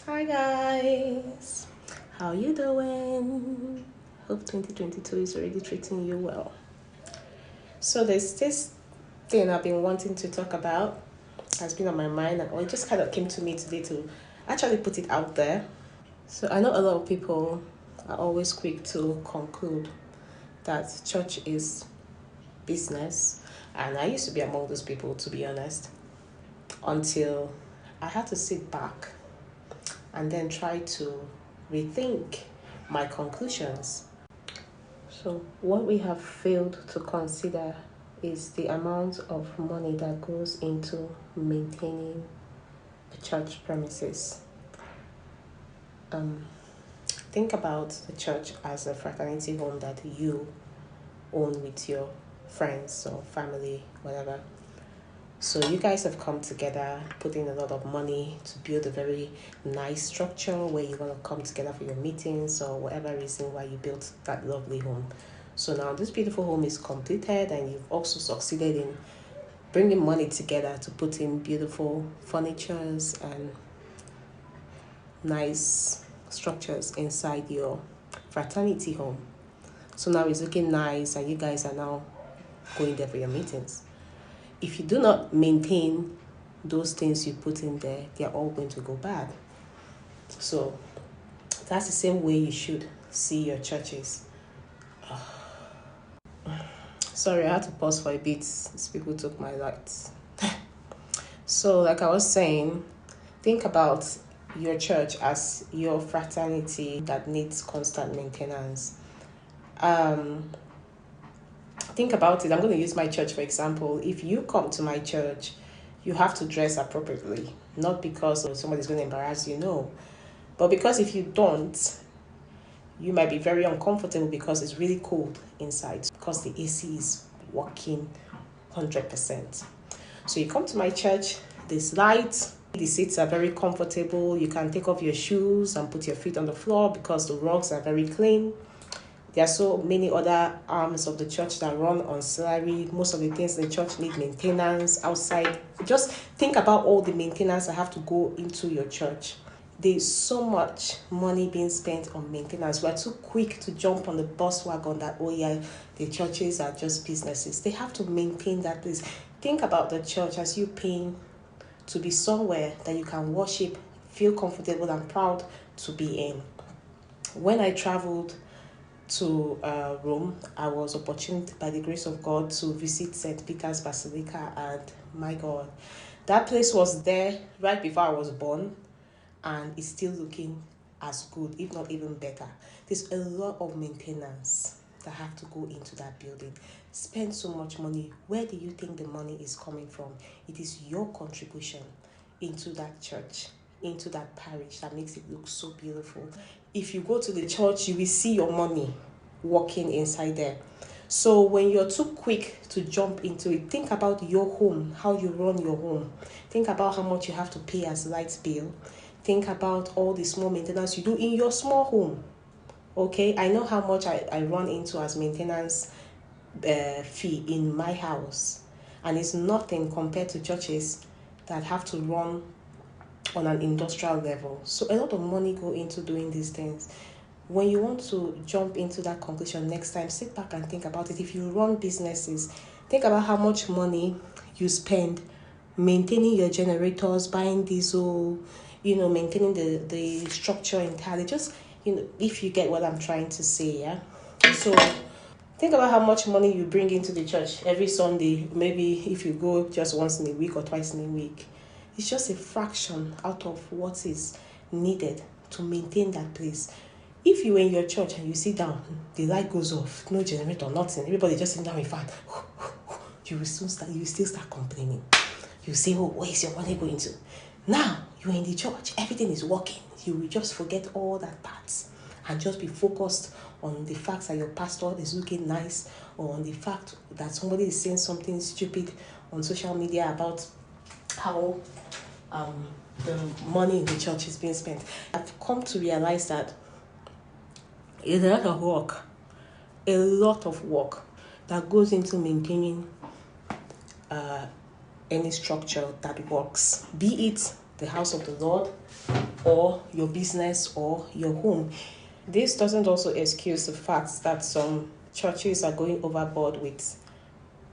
Hi guys, how you doing? Hope 2022 is already treating you well. So there's this thing I've been wanting to talk about, has been on my mind, and it just kind of came to me today to actually put it out there. So I know a lot of people are always quick to conclude that church is business, and I used to be among those people, to be honest, until I had to sit back and then try to rethink my conclusions. So, what we have failed to consider is the amount of money that goes into maintaining a church premises. Um, think about the church as a fraternity home that you own with your friends or family, whatever. So you guys have come together, put in a lot of money to build a very nice structure where you want to come together for your meetings or whatever reason why you built that lovely home. So now this beautiful home is completed and you've also succeeded in bringing money together to put in beautiful furnitures and nice structures inside your fraternity home. So now it's looking nice and you guys are now going there for your meetings. If you do not maintain those things you put in there, they're all going to go bad. So that's the same way you should see your churches. Sorry, I had to pause for a bit. These people took my lights. So, like I was saying, think about your church as your fraternity that needs constant maintenance. Think about it. I'm going to use my church for example. If you come to my church, you have to dress appropriately, not because somebody's going to embarrass you, no, but because if you don't, you might be very uncomfortable because it's really cold inside because the AC is working 100%. So you come to my church, there's light, the seats are very comfortable, you can take off your shoes and put your feet on the floor because the rugs are very clean. There are so many other arms of the church that run on salary. Most of the things in the church need maintenance outside. Just think about all the maintenance that have to go into your church. There's so much money being spent on maintenance. We're too quick to jump on the bus wagon that, oh yeah, the churches are just businesses. They have to maintain that place. Think about the church as you paying to be somewhere that you can worship, feel comfortable and proud to be in. When I traveled to Rome, I was opportuned by the grace of God to visit St. Peter's Basilica, and my God, that place was there right before I was born, and it's still looking as good, if not even better. There's a lot of maintenance that have to go into that building. Spend so much money. Where do you think the money is coming from? It is your contribution into that church, into that parish that makes it look so beautiful. If you go to the church, you will see your money working inside there. So when you're too quick to jump into it, think about your home, how you run your home. Think about how much you have to pay as light bill. Think about all the small maintenance you do in your small home. Okay, I know how much I run into as maintenance fee in my house, and it's nothing compared to churches that have to run on an industrial level. So a lot of money go into doing these things. When you want to jump into that conclusion next time, sit back and think about it. If you run businesses, think about how much money you spend maintaining your generators, buying diesel, maintaining the structure entirely. Just, if you get what I'm trying to say, yeah? So think about how much money you bring into the church every Sunday. Maybe if you go just once in a week or twice in a week, it's just a fraction out of what is needed to maintain that place. If you were in your church and you sit down, the light goes off, no generator, nothing, everybody just sitting down with fan, you will still start complaining. You say, oh, where is your money going to? Now you're in the church, everything is working. You will just forget all that parts and just be focused on the fact that your pastor is looking nice, or on the fact that somebody is saying something stupid on social media about how the money in the church is being spent. I've come to realize that it's a lot of work that goes into maintaining any structure that works, be it the house of the Lord, or your business, or your home. This doesn't also excuse the fact that some churches are going overboard with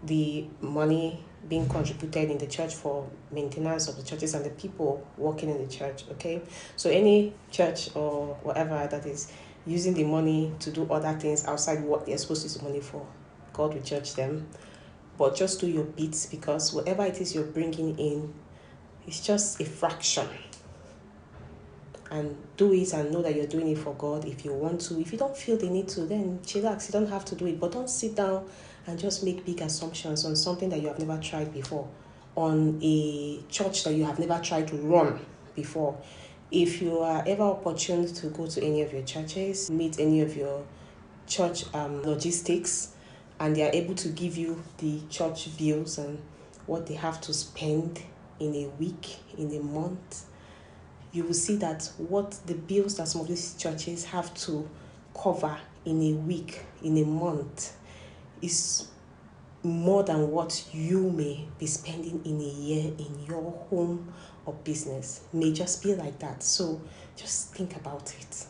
the money being contributed in the church for maintenance of the churches and the people working in the church. Okay, so any church or whatever that is using the money to do other things outside what they're supposed to use the money for, God will judge them. But just do your bits, because whatever it is you're bringing in, it's just a fraction. And do it and know that you're doing it for God if you want to. If you don't feel the need to, then chillax. You don't have to do it. But don't sit down and just make big assumptions on something that you have never tried before, on a church that you have never tried to run before. If you are ever opportune to go to any of your churches, meet any of your church logistics, and they are able to give you the church bills and what they have to spend in a week, in a month, you will see that what the bills that some of these churches have to cover in a week, in a month, is more than what you may be spending in a year in your home or business. It may just be like that. So just think about it.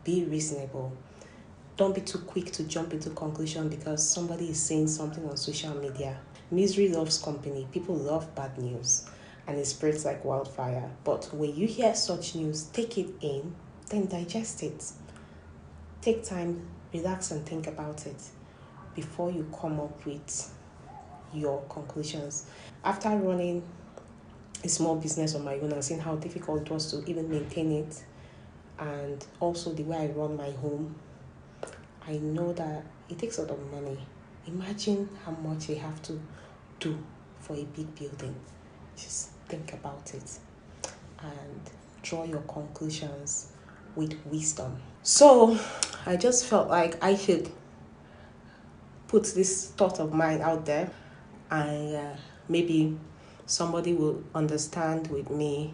Be reasonable. Don't be too quick to jump into conclusion because somebody is saying something on social media. Misery loves company. People love bad news, and it spreads like wildfire. But when you hear such news, take it in, then digest it. Take time, relax, and think about it before you come up with your conclusions. After running a small business on my own and seeing how difficult it was to even maintain it, and also the way I run my home, I know that it takes a lot of money. Imagine how much they have to do for a big building. Just think about it and draw your conclusions with wisdom. So I just felt like I should put this thought of mine out there, and maybe somebody will understand with me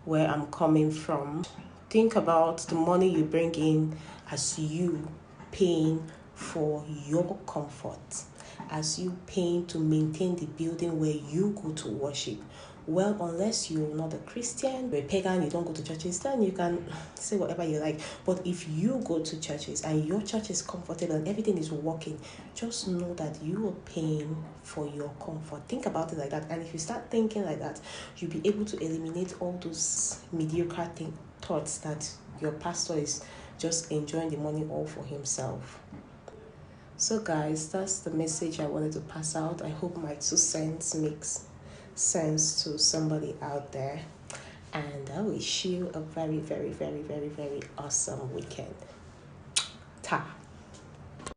where I'm coming from. Think about the money you bring in as you paying for your comfort, as you paying to maintain the building where you go to worship. Well, unless you're not a Christian, you're a pagan, you don't go to churches, then you can say whatever you like. But if you go to churches and your church is comfortable and everything is working, just know that you are paying for your comfort. Think about it like that. And if you start thinking like that, you'll be able to eliminate all those mediocre thoughts that your pastor is just enjoying the money all for himself. So guys, that's the message I wanted to pass out. I hope my 2 cents makes sense to somebody out there, and I wish you a very, very, very, very, very awesome weekend. Ta.